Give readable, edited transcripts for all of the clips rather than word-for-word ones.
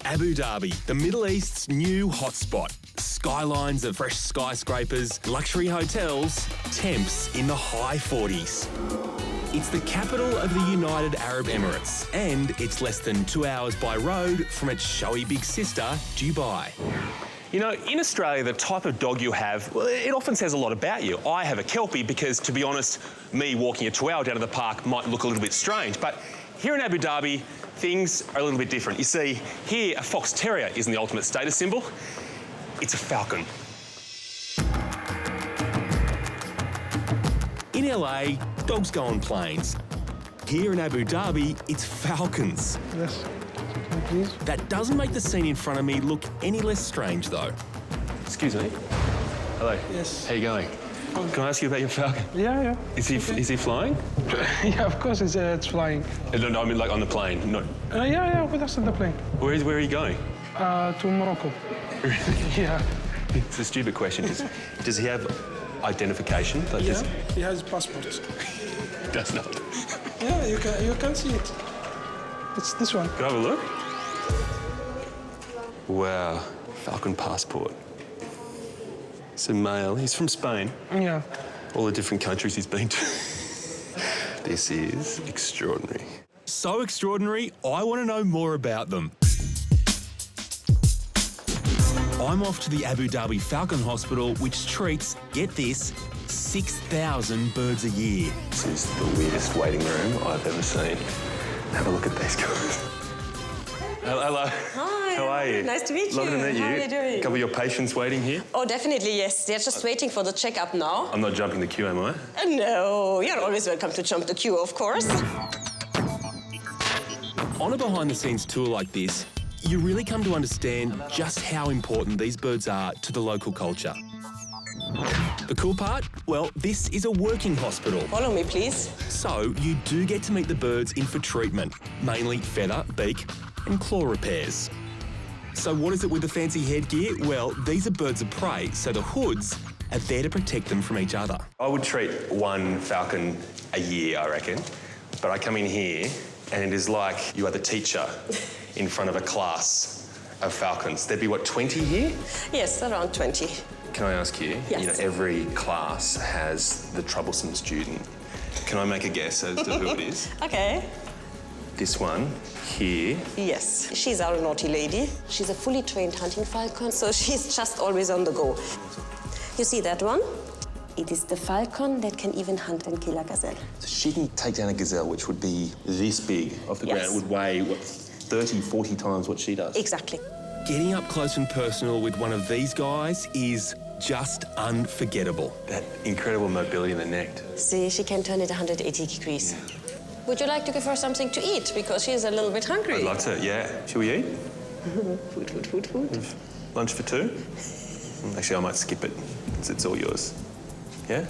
Abu Dhabi, the Middle East's new hotspot. Skylines of fresh skyscrapers, luxury hotels, temps in the high 40s. It's the capital of the United Arab Emirates, and it's less than 2 hours by road from its showy big sister, Dubai. You know, in Australia, the type of dog you have, well, it often says a lot about you. I have a Kelpie because, to be honest, me walking a chihuahua down to the park might look a little bit strange. But here in Abu Dhabi, things are a little bit different. You see, here, a fox terrier isn't the ultimate status symbol. It's a falcon. In LA, dogs go on planes. Here in Abu Dhabi, it's falcons. Yes, please. That doesn't make the scene in front of me look any less strange, though. Excuse me. Hello. Yes. How you going? Can I ask you about your falcon? Yeah. Is he flying? Yeah, of course it's flying. No, I mean like on the plane. Not... Yeah, with us on the plane. Where are you going? To Morocco. Yeah. It's a stupid question. Does he have identification? Like Yeah, he has passport. Does not. Yeah, you can see it. It's this one. Can I have a look? Wow, falcon passport. It's a male. He's from Spain. Yeah. All the different countries he's been to. This is extraordinary. So extraordinary, I want to know more about them. I'm off to the Abu Dhabi Falcon Hospital, which treats, get this, 6,000 birds a year. This is the weirdest waiting room I've ever seen. Have a look at these guys. Hello. Hi. How are you? Nice to meet you. Lovely to meet you. How are you doing? A couple of your patients waiting here? Oh, definitely, yes. They're just waiting for the checkup now. I'm not jumping the queue, am I? No, you're always welcome to jump the queue, of course. On a behind-the-scenes tour like this, you really come to understand just how important these birds are to the local culture. The cool part? Well, this is a working hospital. Follow me, please. So you do get to meet the birds in for treatment, mainly feather, beak and claw repairs. So what is it with the fancy headgear? Well, these are birds of prey, so the hoods are there to protect them from each other. I would treat one falcon a year, I reckon. But I come in here and it is like you are the teacher in front of a class of falcons. There'd be, what, 20 here? Yes, around 20. Can I ask you? Yes. You know, every class has the troublesome student. Can I make a guess as to who it is? Okay. This one here. Yes, she's our naughty lady. She's a fully trained hunting falcon, so she's just always on the go. You see that one? It is the falcon that can even hunt and kill a gazelle. So she can take down a gazelle, which would be this big off the ground. It would weigh, what, 30, 40 times what she does? Exactly. Getting up close and personal with one of these guys is just unforgettable. That incredible mobility in the neck. See, she can turn it 180 degrees. Yeah. Would you like to give her something to eat? Because she's a little bit hungry. I'd love to, yeah. Shall we eat? Food. Lunch for two? Actually, I might skip it. It's all yours. Yeah?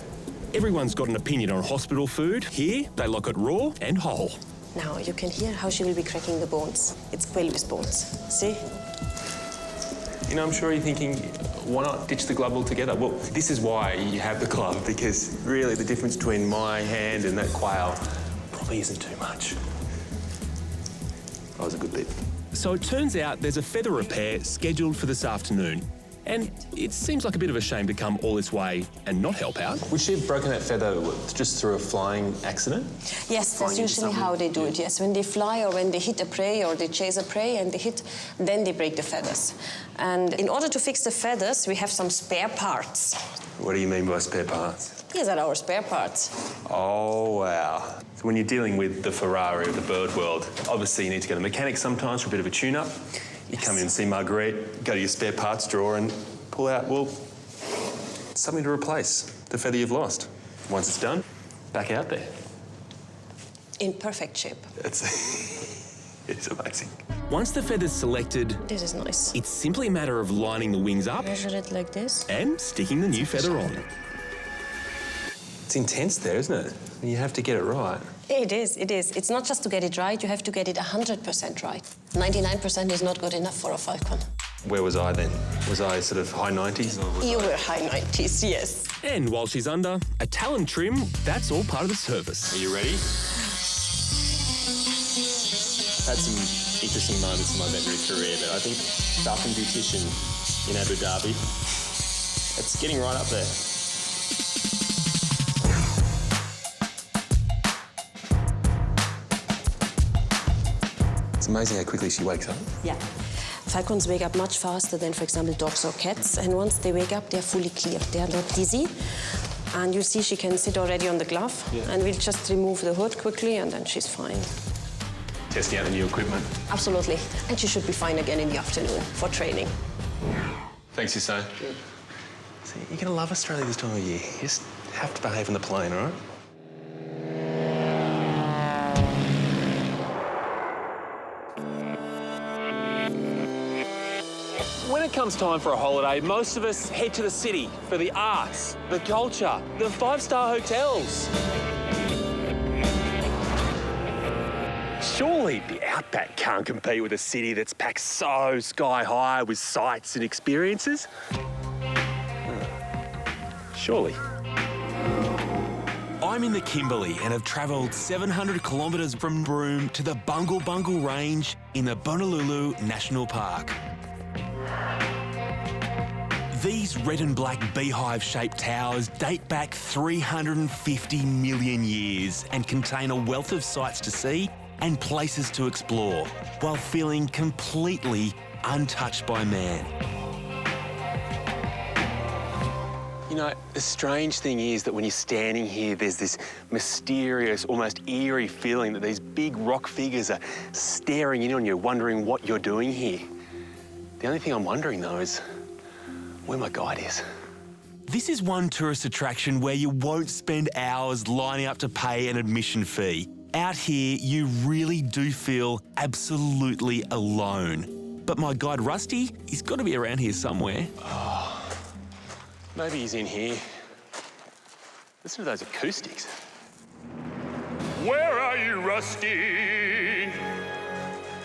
Everyone's got an opinion on hospital food. Here, they like it raw and whole. Now you can hear how she will be cracking the bones. It's quail's bones. See? You know, I'm sure you're thinking, why not ditch the glove altogether? Well, this is why you have the glove, because really the difference between my hand and that quail probably isn't too much. That was a good bit. So it turns out there's a feather repair scheduled for this afternoon. And it seems like a bit of a shame to come all this way and not help out. Would she have broken that feather just through a flying accident? Yes, that's usually how they do it, yes. When they fly or when they hit a prey or they chase a prey and they hit, then they break the feathers. And in order to fix the feathers, we have some spare parts. What do you mean by spare parts? These are our spare parts. Oh, wow. So when you're dealing with the Ferrari of the bird world, obviously you need to go to a mechanic sometimes for a bit of a tune-up. You come in and see Marguerite, go to your spare parts drawer and pull out, well, something to replace the feather you've lost. Once it's done, back out there. In perfect shape. It's amazing. Once the feather's selected... This is nice. It's simply a matter of lining the wings up... Measure it like this. ...and sticking the new feather on. It's intense there, isn't it? You have to get it right. It is. It's not just to get it right, you have to get it 100% right. 99% is not good enough for a falcon. Where was I then? Was I sort of high 90s? You were high 90s, yes. And while she's under, a talon trim, that's all part of the service. Are you ready? Had some interesting moments in my veterinary career, but I think Falcon Beautician in Abu Dhabi, it's getting right up there. It's amazing how quickly she wakes up. Yeah. Falcons wake up much faster than, for example, dogs or cats. And once they wake up, they're fully clear. They are not dizzy. And you see she can sit already on the glove. Yeah. And we'll just remove the hood quickly and then she's fine. Testing out the new equipment. Absolutely. And she should be fine again in the afternoon for training. Thanks, Hussein. Good. See, you're going to love Australia this time of year. You just have to behave on the plane, all right? When it comes time for a holiday, most of us head to the city for the arts, the culture, the five-star hotels. Surely the outback can't compete with a city that's packed so sky-high with sights and experiences. Surely. I'm in the Kimberley and have travelled 700 kilometres from Broome to the Bungle Range in the Honolulu National Park. These red and black beehive-shaped towers date back 350 million years and contain a wealth of sights to see and places to explore, while feeling completely untouched by man. You know, the strange thing is that when you're standing here, there's this mysterious, almost eerie feeling that these big rock figures are staring in on you, wondering what you're doing here. The only thing I'm wondering, though, is where my guide is. This is one tourist attraction where you won't spend hours lining up to pay an admission fee. Out here, you really do feel absolutely alone. But my guide, Rusty, he's got to be around here somewhere. Oh, maybe he's in here. Listen to those acoustics. Where are you, Rusty?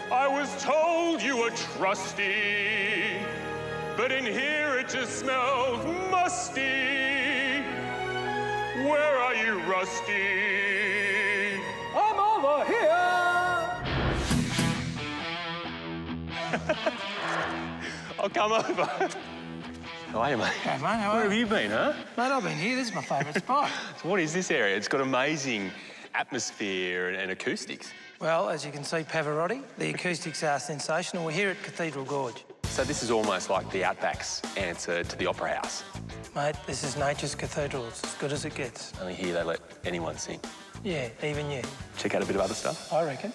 I was told you were trusty, but in here it just smells musty. Where are you, Rusty? I'm over here. I'll come over. How are you, mate? Hey, mate, how Where are have you? you been, huh? Mate, I've been here. This is my favourite spot. So what is this area? It's got amazing atmosphere and acoustics. Well, as you can see, Pavarotti, the acoustics are sensational. We're here at Cathedral Gorge. So this is almost like the Outback's answer to the Opera House. Mate, this is nature's cathedral. It's as good as it gets. Only here they let anyone sing. Yeah, even you. Check out a bit of other stuff. I reckon.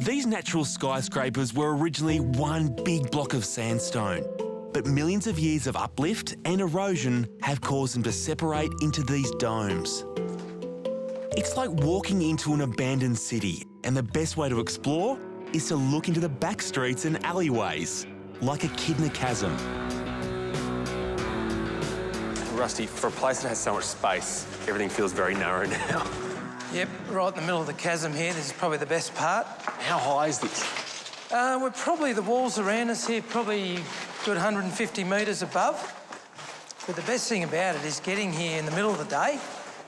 These natural skyscrapers were originally one big block of sandstone, but millions of years of uplift and erosion have caused them to separate into these domes. It's like walking into an abandoned city, and the best way to explore is to look into the back streets and alleyways, like a kid in a chasm. Rusty, for a place that has so much space, everything feels very narrow now. Yep, right in the middle of the chasm here. This is probably the best part. How high is this? We're probably, the walls around us here, probably good 150 metres above. But the best thing about it is getting here in the middle of the day,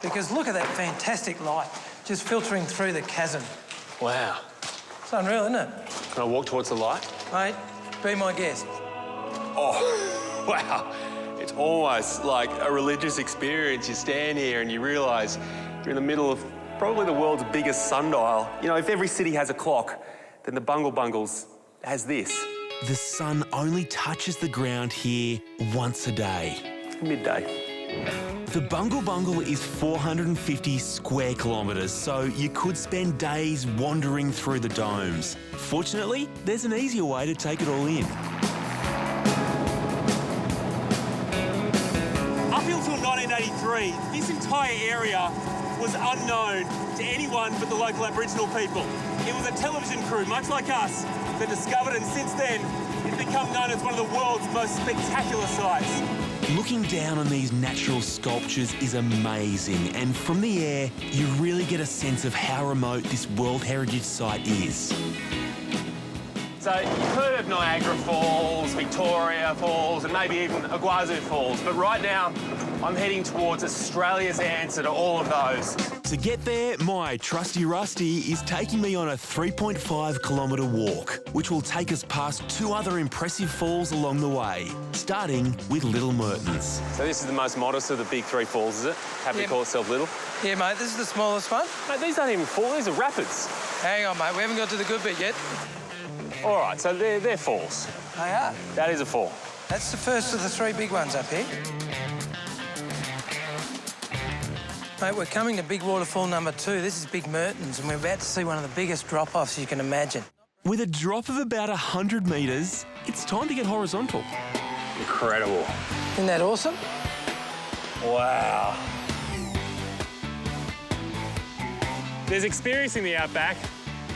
because look at that fantastic light just filtering through the chasm. Wow. It's unreal, isn't it? Can I walk towards the light? Mate, be my guest. Oh, wow. It's almost like a religious experience. You stand here and you realise you're in the middle of probably the world's biggest sundial. You know, if every city has a clock, then the Bungles has this. The sun only touches the ground here once a day. Midday. The Bungle is 450 square kilometres, so you could spend days wandering through the domes. Fortunately, there's an easier way to take it all in. Up until 1983, this entire area was unknown to anyone but the local Aboriginal people. It was a television crew, much like us, that discovered it, and since then, it's become known as one of the world's most spectacular sites. Looking down on these natural sculptures is amazing, and from the air, you really get a sense of how remote this World Heritage Site is. So you've heard of Niagara Falls, Victoria Falls, and maybe even Iguazu Falls. But right now, I'm heading towards Australia's answer to all of those. To get there, my trusty Rusty is taking me on a 3.5 kilometre walk, which will take us past 2 other impressive falls along the way, starting with Little Mertens. So this is the most modest of the big 3 falls, is it? Happy to call itself little? Yeah, mate, this is the smallest one. Mate, these aren't even falls, these are rapids. Hang on, mate, we haven't got to the good bit yet. All right, so they're falls. They are. That is a fall. That's the first of the 3 big ones up here. Mate, we're coming to big waterfall number 2. This is Big Mertens, and we're about to see one of the biggest drop-offs you can imagine. With a drop of about 100 metres, it's time to get horizontal. Incredible. Isn't that awesome? Wow. There's experiencing the outback,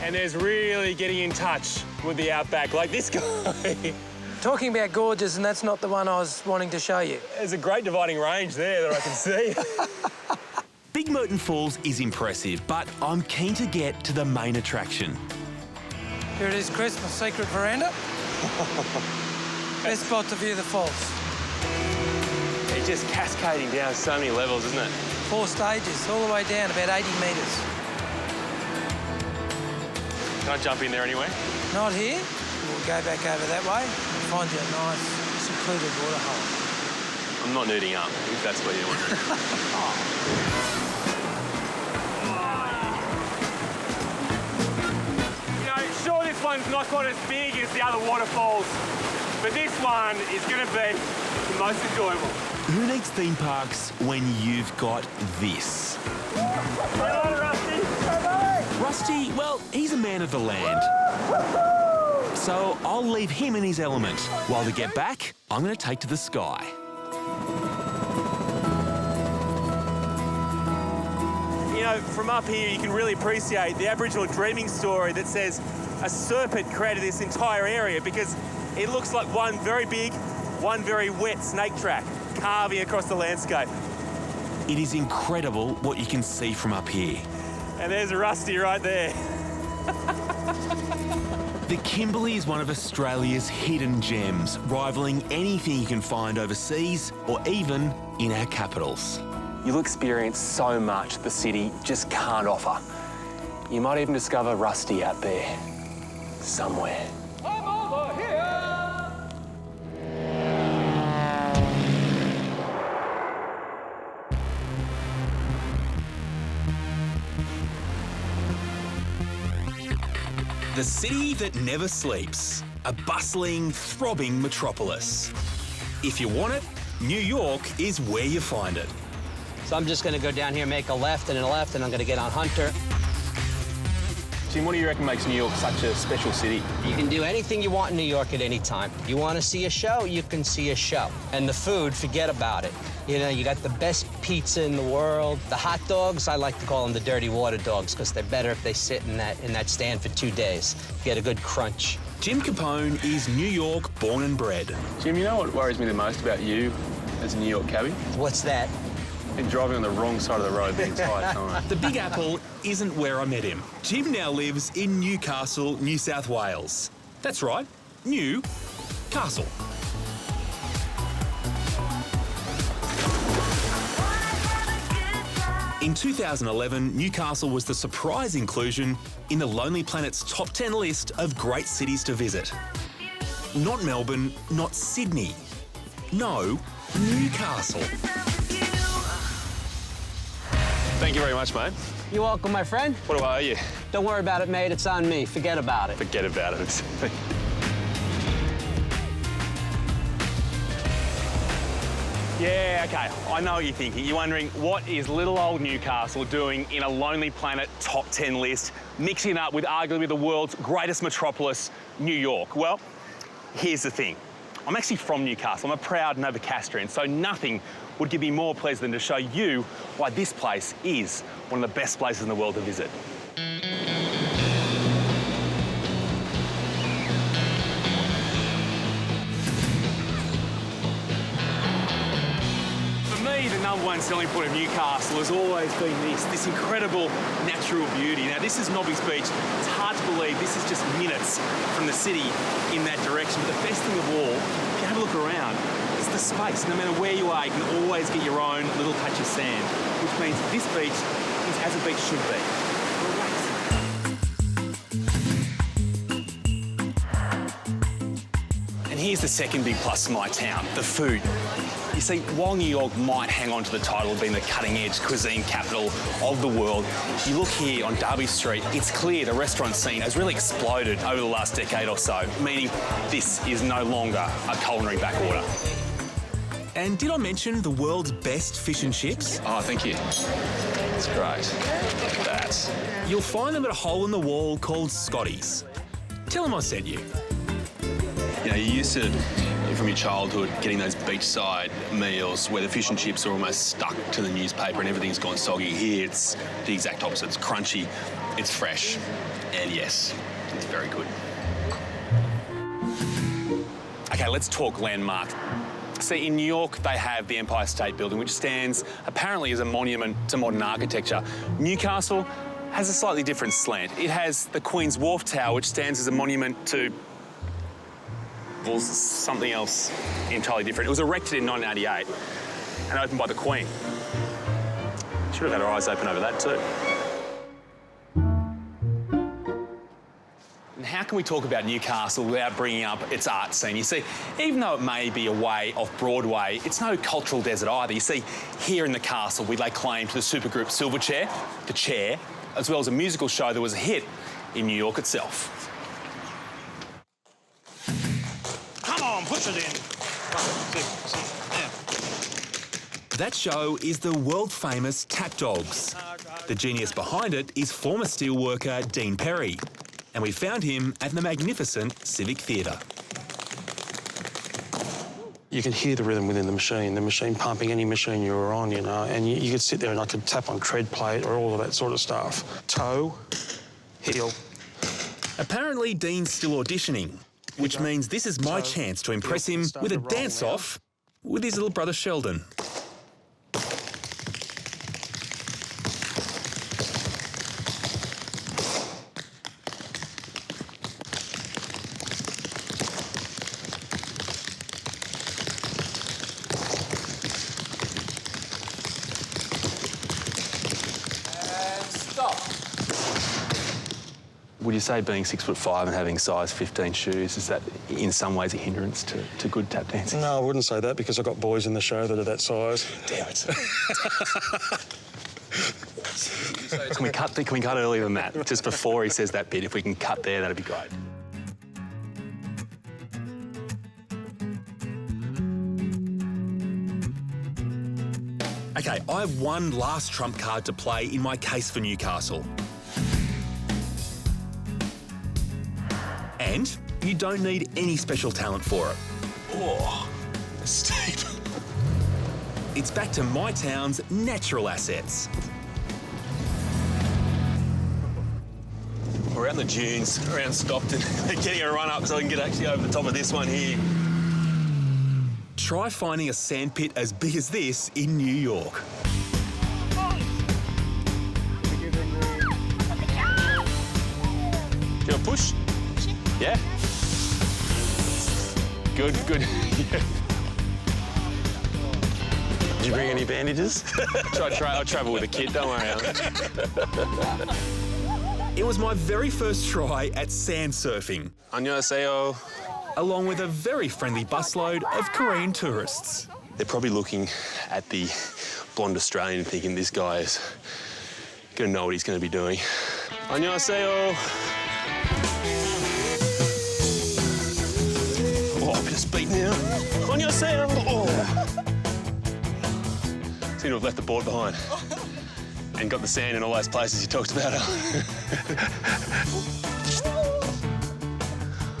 and there's really getting in touch with the outback, like this guy. Talking about gorges, and that's not the one I was wanting to show you. There's a great dividing range there that I can see. Big Merton Falls is impressive, but I'm keen to get to the main attraction. Here it is, Chris, my secret veranda. Best spot to view the falls. It's just cascading down so many levels, isn't it? 4 stages, all the way down, about 80 metres. Can I jump in there anyway? Not here. We'll go back over that way and find you a nice, secluded waterhole. I'm not nuding up, if that's what you're wondering. You know, sure, this one's not quite as big as the other waterfalls, but this one is going to be the most enjoyable. Who needs theme parks when you've got this? Hello, Rusty. Rusty, well, he's a man of the land. So I'll leave him in his element. While to get back, I'm going to take to the sky. You know, from up here, you can really appreciate the Aboriginal dreaming story that says a serpent created this entire area because it looks like one very big, one very wet snake track carving across the landscape. It is incredible what you can see from up here. And there's Rusty right there. The Kimberley is one of Australia's hidden gems, rivaling anything you can find overseas or even in our capitals. You'll experience so much the city just can't offer. You might even discover Rusty out there, somewhere. I'm over here! The city that never sleeps, a bustling, throbbing metropolis. If you want it, New York is where you find it. So I'm just going to go down here, make a left and a left, and I'm going to get on Hunter. Jim, what do you reckon makes New York such a special city? You can do anything you want in New York at any time. You want to see a show, you can see a show. And the food, forget about it. You know, you got the best pizza in the world. The hot dogs, I like to call them the dirty water dogs because they're better if they sit in that stand for 2 days. Get a good crunch. Jim Capone is New York born and bred. Jim, you know what worries me the most about you as a New York cabbie? What's that? Been driving on the wrong side of the road the entire time. The Big Apple isn't where I met him. Jim now lives in Newcastle, New South Wales. That's right, Newcastle. In 2011, Newcastle was the surprise inclusion in the Lonely Planet's top 10 list of great cities to visit. Not Melbourne, not Sydney. No, Newcastle. Thank you very much, mate. You're welcome, my friend. What do I owe you? Don't worry about it, mate. It's on me. Forget about it. Forget about it. Yeah, okay, I know what you're thinking. You're wondering, what is little old Newcastle doing in a Lonely Planet top 10 list, mixing up with arguably the world's greatest metropolis, New York? Well, here's the thing. I'm actually from Newcastle. I'm a proud Novocastrian, so nothing would give me more pleasure than to show you why this place is one of the best places in the world to visit. For me, the #1 selling point of Newcastle has always been this incredible natural natural beauty. Now, this is Nobby's Beach. It's hard to believe this is just minutes from the city in that direction. But the best thing of all, if you have a look around, is the space. No matter where you are, you can always get your own little patch of sand, which means this beach is as a beach should be. And here's the second big plus to my town, the food. You see, while New York might hang on to the title of being the cutting-edge cuisine capital of the world, you look here on Derby Street, it's clear the restaurant scene has really exploded over the last decade or so, meaning this is no longer a culinary backwater. And did I mention the world's best fish and chips? Oh, thank you. That's great. Look at that. You'll find them at a hole in the wall called Scotty's. Tell them I sent you. You know, you're used to, from your childhood, getting those beachside meals where the fish and chips are almost stuck to the newspaper and everything's gone soggy. Here, it's the exact opposite. It's crunchy, it's fresh, and yes, it's very good. Okay, let's talk landmark. See, in New York, they have the Empire State Building, which stands apparently as a monument to modern architecture. Newcastle has a slightly different slant. It has the Queen's Wharf Tower, which stands as a monument to, well, something else entirely different. It was erected in 1988 and opened by the Queen. Should have had our eyes open over that too. And how can we talk about Newcastle without bringing up its art scene? You see, even though it may be away off Broadway, it's no cultural desert either. You see, here in the castle, we lay claim to the supergroup Silverchair, The Chair, as well as a musical show that was a hit in New York itself. Come on, push it in. That show is the world-famous Tap Dogs. The genius behind it is former steelworker Dean Perry, and we found him at the magnificent Civic Theatre. You could hear the rhythm within the machine pumping any machine you were on, you know, and you could sit there and I could tap on tread plate or all of that sort of stuff. Toe, heel. Apparently, Dean's still auditioning, which means this is my chance to impress him with a dance-off with his little brother Sheldon. Would you say being 6'5" and having size 15 shoes, is that in some ways a hindrance to good tap dancing? No, I wouldn't say that because I've got boys in the show that are that size. Damn it. Can we cut earlier than that? Just before he says that bit, if we can cut there, that'd be great. OK, I have one last trump card to play in my case for Newcastle. And you don't need any special talent for it. Oh, steep. It's back to my town's natural assets. We're out in the dunes around Stockton. Getting a run up so I can get actually over the top of this one here. Try finding a sandpit as big as this in New York. Do you want to push? Yeah? Good. Did you bring any bandages? I'll travel with a kit, don't worry. It was my very first try at sand surfing. 안녕하세요. Along with a very friendly busload of Korean tourists. They're probably looking at the blonde Australian thinking this guy is going to know what he's going to be doing. 안녕하세요. Oh, a bit of speed now. 안녕하세요. Oh. Seem to have left the board behind. And got the sand in all those places you talked about.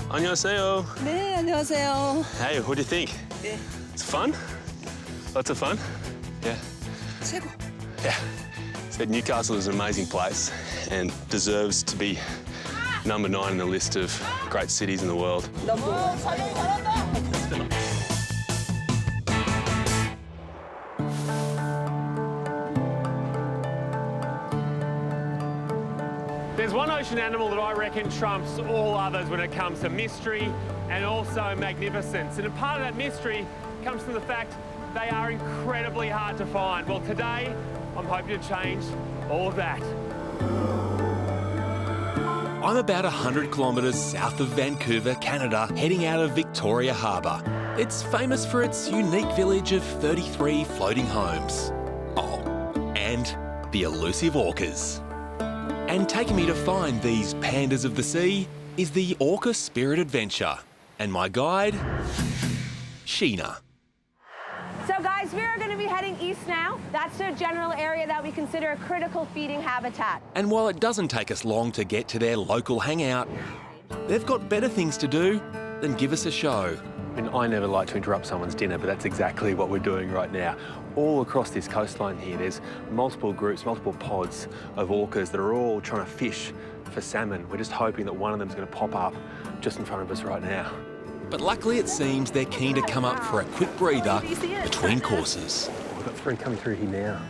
안녕하세요. 네, 안녕하세요. Hey, what do you think? 네. It's fun? Lots of fun? Yeah. 최고. Yeah. Said Newcastle is an amazing place and deserves to be number 9 in the list of great cities in the world. ocean animal that I reckon trumps all others when it comes to mystery and also magnificence. And a part of that mystery comes from the fact they are incredibly hard to find. Well, today, I'm hoping to change all of that. I'm about 100 kilometres south of Vancouver, Canada, heading out of Victoria Harbour. It's famous for its unique village of 33 floating homes. Oh, and the elusive orcas. And taking me to find these pandas of the sea is the Orca Spirit Adventure. And my guide, Sheena. So guys, we are going to be heading east now. That's a general area that we consider a critical feeding habitat. And while it doesn't take us long to get to their local hangout, they've got better things to do than give us a show. And I never like to interrupt someone's dinner, but that's exactly what we're doing right now. All across this coastline here, there's multiple groups, multiple pods of orcas that are all trying to fish for salmon. We're just hoping that one of them's going to pop up just in front of us right now. But luckily it seems they're keen to come up for a quick breather between courses. We've got 3 coming through here now.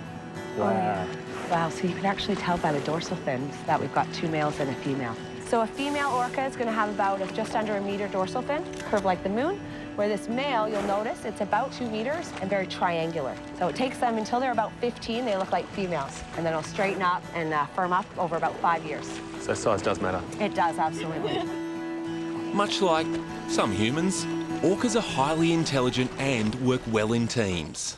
Wow. Oh, yeah. Wow, so you can actually tell by the dorsal fins that we've got 2 males and a female. So a female orca is going to have about just under a metre dorsal fin, curved like the moon, where this male, you'll notice, it's about 2 metres and very triangular. So it takes them until they're about 15, they look like females, and then it'll straighten up and firm up over about 5 years. So size does matter? It does, absolutely. Much like some humans, orcas are highly intelligent and work well in teams.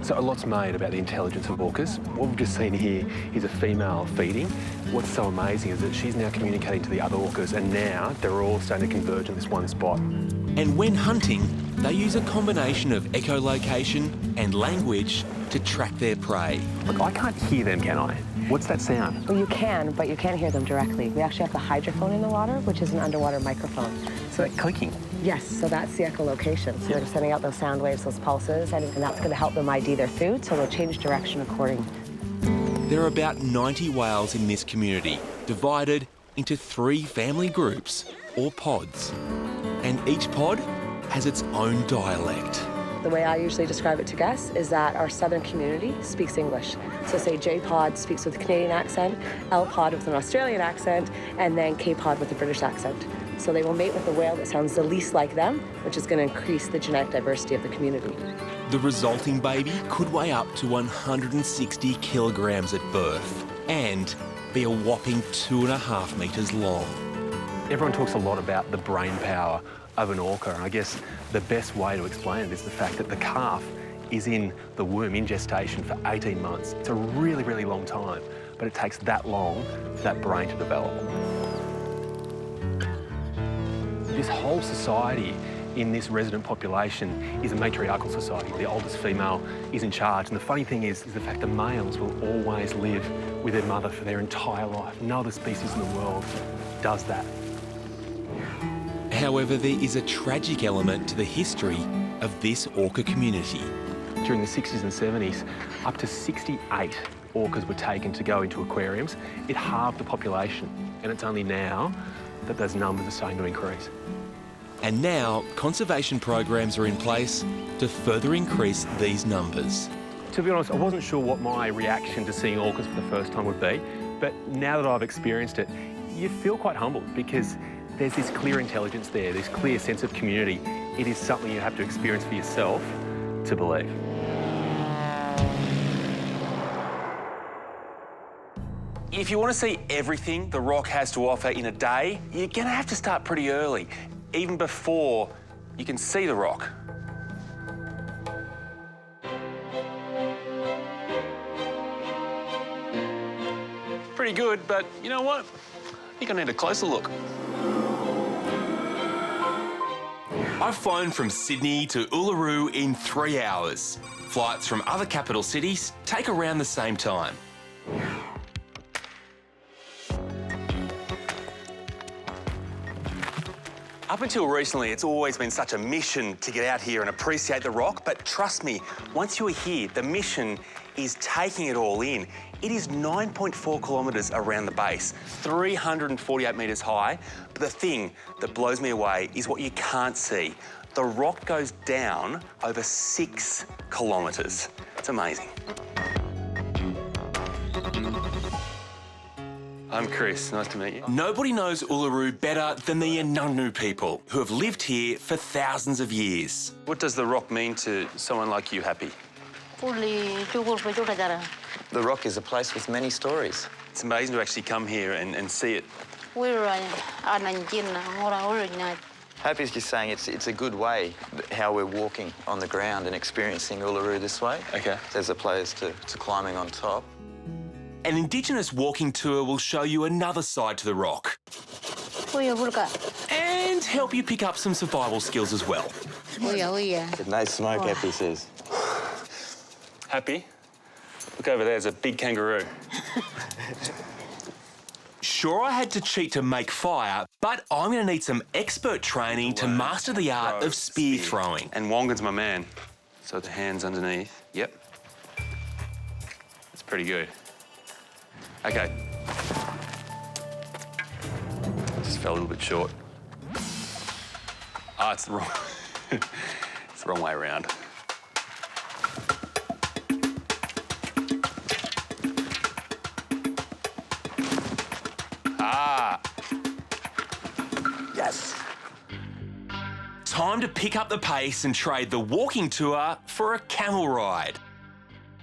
So a lot's made about the intelligence of orcas. What we've just seen here is a female feeding. What's so amazing is that she's now communicating to the other orcas, and now they're all starting to converge in this one spot. And when hunting, they use a combination of echolocation and language to track their prey. Look, I can't hear them, can I? What's that sound? Well, you can, but you can't hear them directly. We actually have the hydrophone in the water, which is an underwater microphone. So that clicking? Yes, so that's the echolocation. So they're sending out those sound waves, those pulses, and that's going to help them ID their food, so they'll change direction accordingly. There are about 90 whales in this community, divided into 3 family groups, or pods. And each pod has its own dialect. The way I usually describe it to guests is that our southern community speaks English. So say J-pod speaks with a Canadian accent, L-pod with an Australian accent, and then K-pod with a British accent. So they will mate with a whale that sounds the least like them, which is going to increase the genetic diversity of the community. The resulting baby could weigh up to 160 kilograms at birth and be a whopping 2.5 metres long. Everyone talks a lot about the brain power of an orca, and I guess the best way to explain it is the fact that the calf is in the womb, in gestation, for 18 months. It's a really, really long time, but it takes that long for that brain to develop. This whole society in this resident population is a matriarchal society. The oldest female is in charge, and the funny thing is the fact the males will always live with their mother for their entire life. No other species in the world does that. However, there is a tragic element to the history of this orca community. During the 60s and 70s, up to 68 orcas were taken to go into aquariums. It halved the population, and it's only now that those numbers are starting to increase. And now, conservation programs are in place to further increase these numbers. To be honest, I wasn't sure what my reaction to seeing orcas for the first time would be, but now that I've experienced it, you feel quite humbled because there's this clear intelligence there, this clear sense of community. It is something you have to experience for yourself to believe. If you want to see everything the rock has to offer in a day, you're going to have to start pretty early, even before you can see the rock. Pretty good, but you know what? You're going to need a closer look. I've flown from Sydney to Uluru in 3 hours. Flights from other capital cities take around the same time. Up until recently, it's always been such a mission to get out here and appreciate the rock, but trust me, once you're here, the mission is taking it all in. It is 9.4 kilometres around the base, 348 metres high, but the thing that blows me away is what you can't see. The rock goes down over 6 kilometres. It's amazing. I'm Chris. Nice to meet you. Nobody knows Uluru better than the Ununu people, who have lived here for thousands of years. What does the rock mean to someone like you, Happy? The rock is a place with many stories. It's amazing to actually come here and see it. Happy's just saying it's a good way how we're walking on the ground and experiencing Uluru this way. Okay. As opposed to climbing on top. An Indigenous walking tour will show you another side to the rock. And help you pick up some survival skills as well. No smoke, Happy says. Happy? Look over there, there's a big kangaroo. Sure, I had to cheat to make fire, but I'm going to need some expert training to master the art of spear throwing. And Wongan's my man. So the hands underneath. Yep. That's pretty good. Okay. Just fell a little bit short. Ah, it's the wrong... it's the wrong way around. Ah. Yes. Time to pick up the pace and trade the walking tour for a camel ride.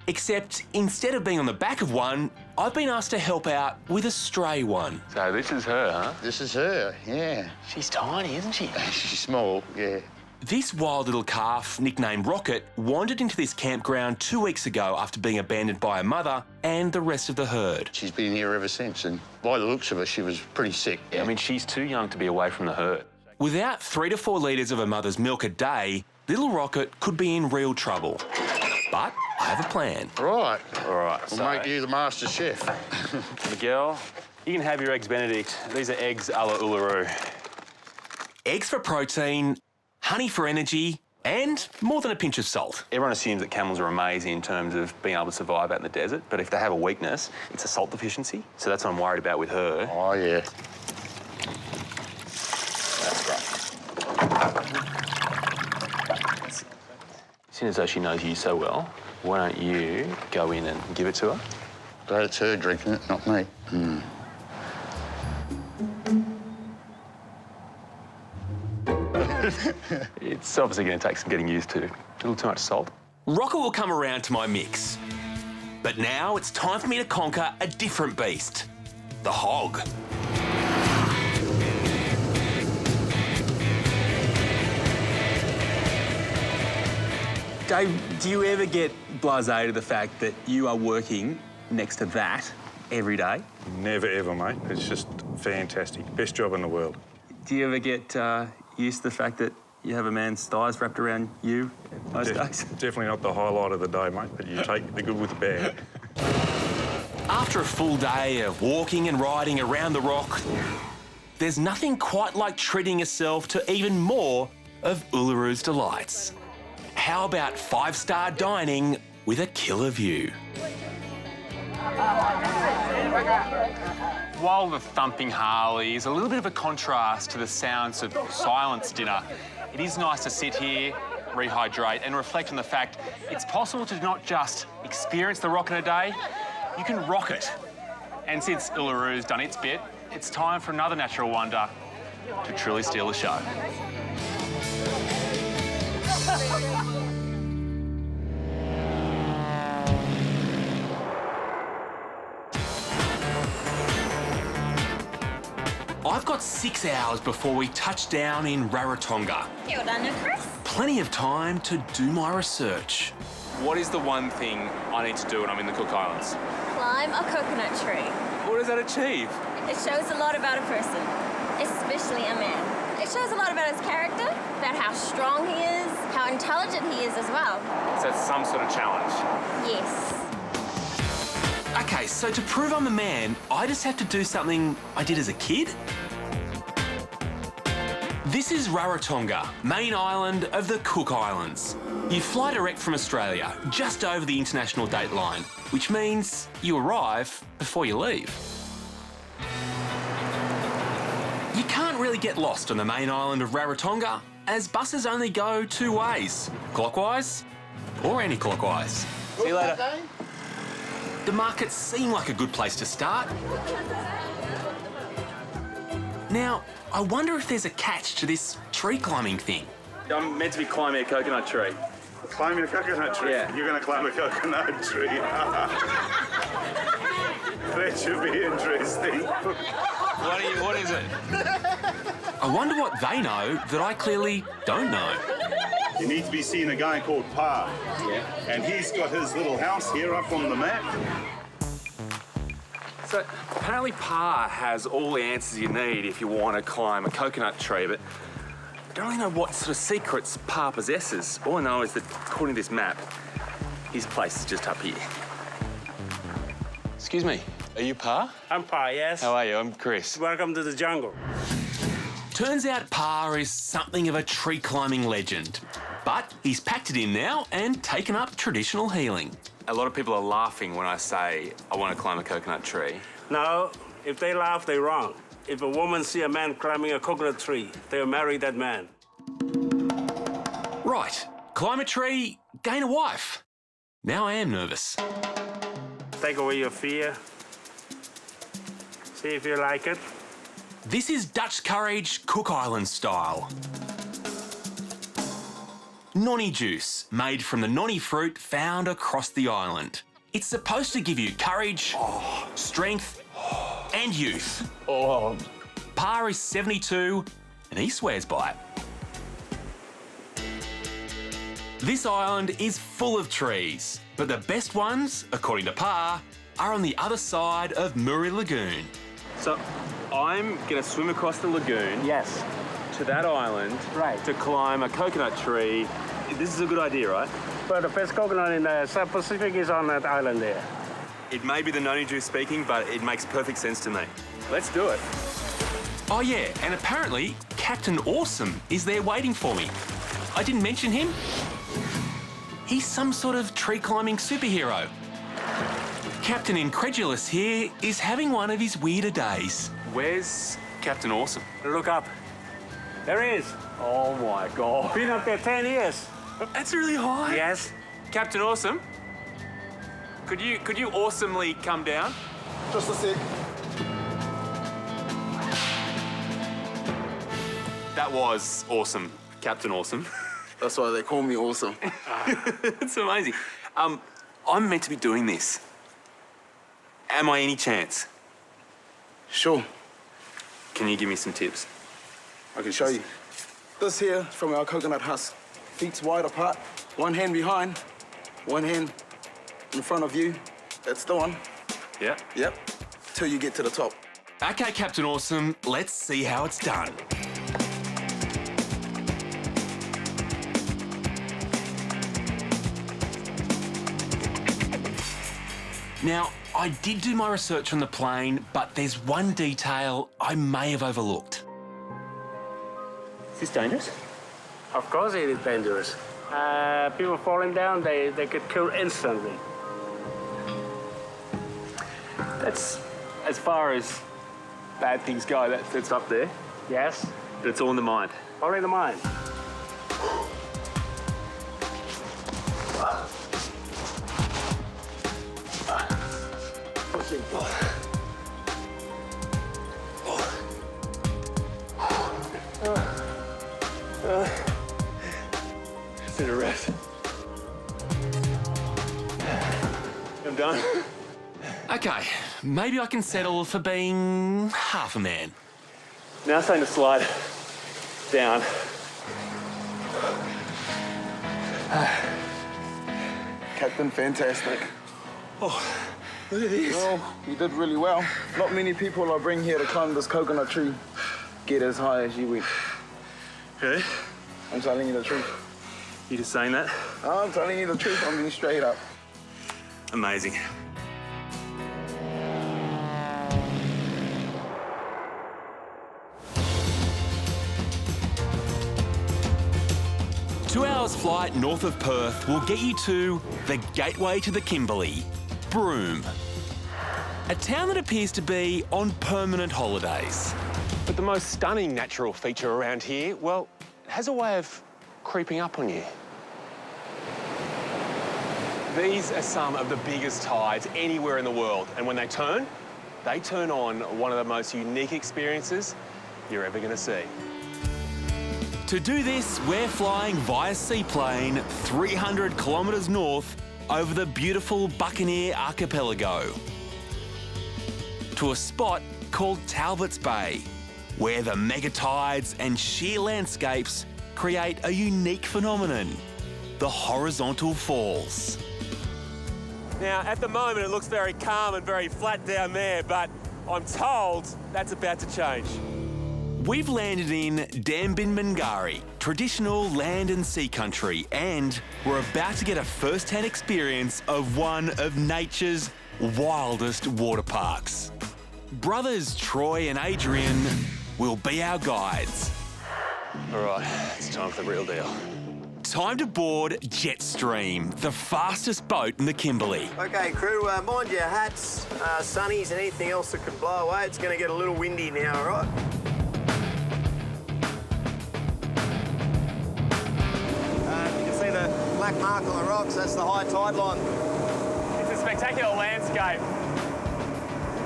Except instead of being on the back of one, I've been asked to help out with a stray one. So this is her, huh? This is her, yeah. She's tiny, isn't she? She's small, yeah. This wild little calf, nicknamed Rocket, wandered into this campground 2 weeks ago after being abandoned by her mother and the rest of the herd. She's been here ever since, and by the looks of her, she was pretty sick. Yeah, I mean, she's too young to be away from the herd. Without 3 to 4 litres of her mother's milk a day, little Rocket could be in real trouble. But I have a plan. Right. All right, We'll make you the master chef. Miguel, you can have your eggs Benedict. These are eggs a la Uluru. Eggs for protein, honey for energy, and more than a pinch of salt. Everyone assumes that camels are amazing in terms of being able to survive out in the desert, but if they have a weakness, it's a salt deficiency. So that's what I'm worried about with her. Oh, yeah. That's great. Seeing as though she knows you so well, why don't you go in and give it to her? Glad it's her drinking it, not me. It's obviously going to take some getting used to. A little too much salt. Rocket will come around to my mix. But now it's time for me to conquer a different beast, the hog. Dave, do you ever get blasé to the fact that you are working next to that every day? Never ever, mate. It's just fantastic. Best job in the world. Do you ever get used to the fact that you have a man's thighs wrapped around you most days? Definitely not the highlight of the day, mate, but you take the good with the bad. After a full day of walking and riding around the rock, there's nothing quite like treating yourself to even more of Uluru's delights. How about 5-star dining with a killer view? While the thumping Harley is a little bit of a contrast to the sounds of silence dinner, it is nice to sit here, rehydrate and reflect on the fact it's possible to not just experience the rock in a day, you can rock it. And since Uluru's done its bit, it's time for another natural wonder to truly steal the show. I've got 6 hours before we touch down in Rarotonga. Well done, Chris. Plenty of time to do my research. What is the one thing I need to do when I'm in the Cook Islands? Climb a coconut tree. What does that achieve? It shows a lot about a person, especially a man. It shows a lot about his character, about how strong he is, how intelligent he is as well. So it's some sort of challenge. Yes. Okay, so to prove I'm a man, I just have to do something I did as a kid? This is Rarotonga, main island of the Cook Islands. You fly direct from Australia, just over the international date line, which means you arrive before you leave. You can't really get lost on the main island of Rarotonga, as buses only go 2 ways, clockwise or anti-clockwise. See you later. The markets seem like a good place to start. Now, I wonder if there's a catch to this tree climbing thing. I'm meant to be climbing a coconut tree. Climbing a coconut tree? Yeah. You're going to climb a coconut tree. That should be interesting. What is it? I wonder what they know that I clearly don't know. You need to be seeing a guy called Pa. Yeah. And he's got his little house here up on the map. So apparently Pa has all the answers you need if you want to climb a coconut tree, but I don't really know what sort of secrets Pa possesses. All I know is that according to this map, his place is just up here. Excuse me, are you Pa? I'm Pa, yes. How are you? I'm Chris. Welcome to the jungle. Turns out Pa is something of a tree climbing legend, but he's packed it in now and taken up traditional healing. A lot of people are laughing when I say I want to climb a coconut tree. No, if they laugh, they're wrong. If a woman see a man climbing a coconut tree, they'll marry that man. Right, climb a tree, gain a wife. Now I am nervous. Take away your fear. See if you like it. This is Dutch Courage Cook Island style. Noni juice, made from the noni fruit found across the island. It's supposed to give you courage, strength, and youth. Pa is 72 and he swears by it. This island is full of trees, but the best ones, according to Pa, are on the other side of Muri Lagoon. So I'm going to swim across the lagoon. Yes. To that island. Right. To climb a coconut tree. This is a good idea, right? But the best coconut in the South Pacific is on that island there. It may be the noni juice speaking, but it makes perfect sense to me. Let's do it. Oh yeah, and apparently Captain Awesome is there waiting for me. I didn't mention him. He's some sort of tree climbing superhero. Captain Incredulous here is having one of his weirder days. Where's Captain Awesome? Look up. There he is. Oh my God. Been up there 10 years. That's really high. Yes. Captain Awesome, could you awesomely come down? Just a sec. That was awesome, Captain Awesome. That's why they call me Awesome. It's amazing. I'm meant to be doing this. Am I any chance? Sure. Can you give me some tips? I can show you. This here from our coconut husk. Feet wide apart, one hand behind, one hand in front of you. That's the one. Yeah? Yep. Till you get to the top. Okay, Captain Awesome, let's see how it's done. Now, I did do my research on the plane, but there's one detail I may have overlooked. Is this dangerous? Of course it is dangerous. People falling down, they get killed instantly. That's as far as bad things go. That's up there. Yes. But it's all in the mind. All in the mind. Just need a rest. I'm done. Okay, maybe I can settle for being half a man. Now it's time to slide down. Captain, fantastic. Oh, look at this. Well, you did really well. Not many people I bring here to climb this coconut tree get as high as you went. Really? I'm telling you the truth. You just saying that? I'm telling you the truth. I'm being straight up. Amazing. Two hours flight north of Perth will get you to the gateway to the Kimberley, Broome. A town that appears to be on permanent holidays. But the most stunning natural feature around here, well, it has a way of creeping up on you. These are some of the biggest tides anywhere in the world, and when they turn on one of the most unique experiences you're ever going to see. To do this, we're flying via seaplane 300 kilometres north over the beautiful Buccaneer Archipelago to a spot called Talbot's Bay, where the megatides and sheer landscapes create a unique phenomenon, the horizontal falls. Now, at the moment, it looks very calm and very flat down there, but I'm told that's about to change. We've landed in Dambin-Mangari, traditional land and sea country, and we're about to get a first-hand experience of one of nature's wildest water parks. Brothers Troy and Adrian will be our guides. All right, it's time for the real deal. Time to board Jetstream, the fastest boat in the Kimberley. Okay, crew, mind your hats, sunnies and anything else that could blow away. It's going to get a little windy now, all right? You can see the black mark on the rocks. That's the high tide line. It's a spectacular landscape,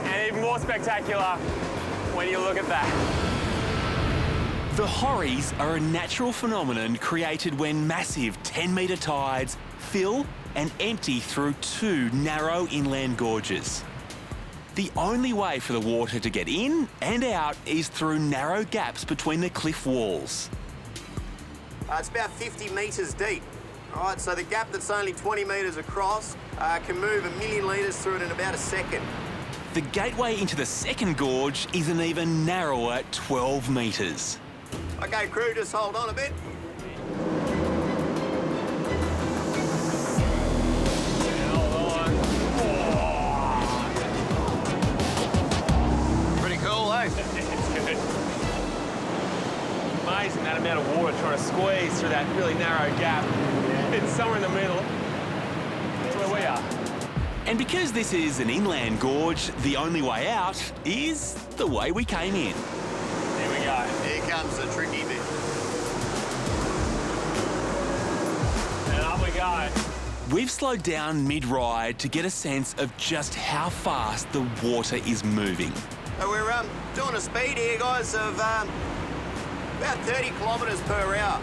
and even more spectacular when you look at that. The Horries are a natural phenomenon created when massive 10-metre tides fill and empty through two narrow inland gorges. The only way for the water to get in and out is through narrow gaps between the cliff walls. It's about 50 metres deep. All right, so the gap that's only 20 metres across can move 1 million litres through it in about a second. The gateway into the second gorge is an even narrower 12 metres. Okay, crew, just hold on a bit. Pretty cool, eh? It's good. Amazing that amount of water trying to squeeze through that really narrow gap. It's somewhere in the middle. That's where we are. And because this is an inland gorge, the only way out is the way we came in. Here we go. Here comes the tricky bit. And up we go. We've slowed down mid-ride to get a sense of just how fast the water is moving. So we're doing a speed here, guys, of about 30 kilometres per hour.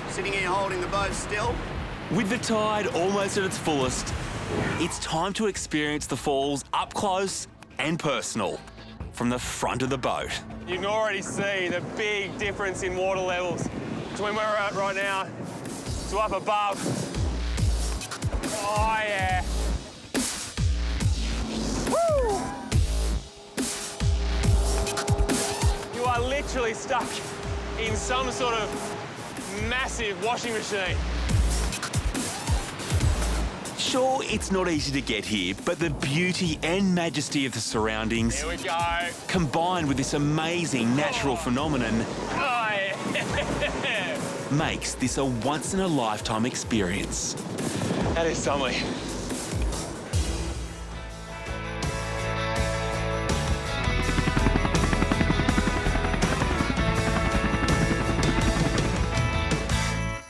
Sitting here holding the boat still. With the tide almost at its fullest, it's time to experience the falls up close and personal from the front of the boat. You can already see the big difference in water levels between where we're at right now to up above. Oh, yeah. Woo! You are literally stuck in some sort of massive washing machine. Sure, it's not easy to get here, but the beauty and majesty of the surroundings, Here we go. combined with this amazing natural phenomenon, Oh, yeah. makes this a once-in-a-lifetime experience. That is something.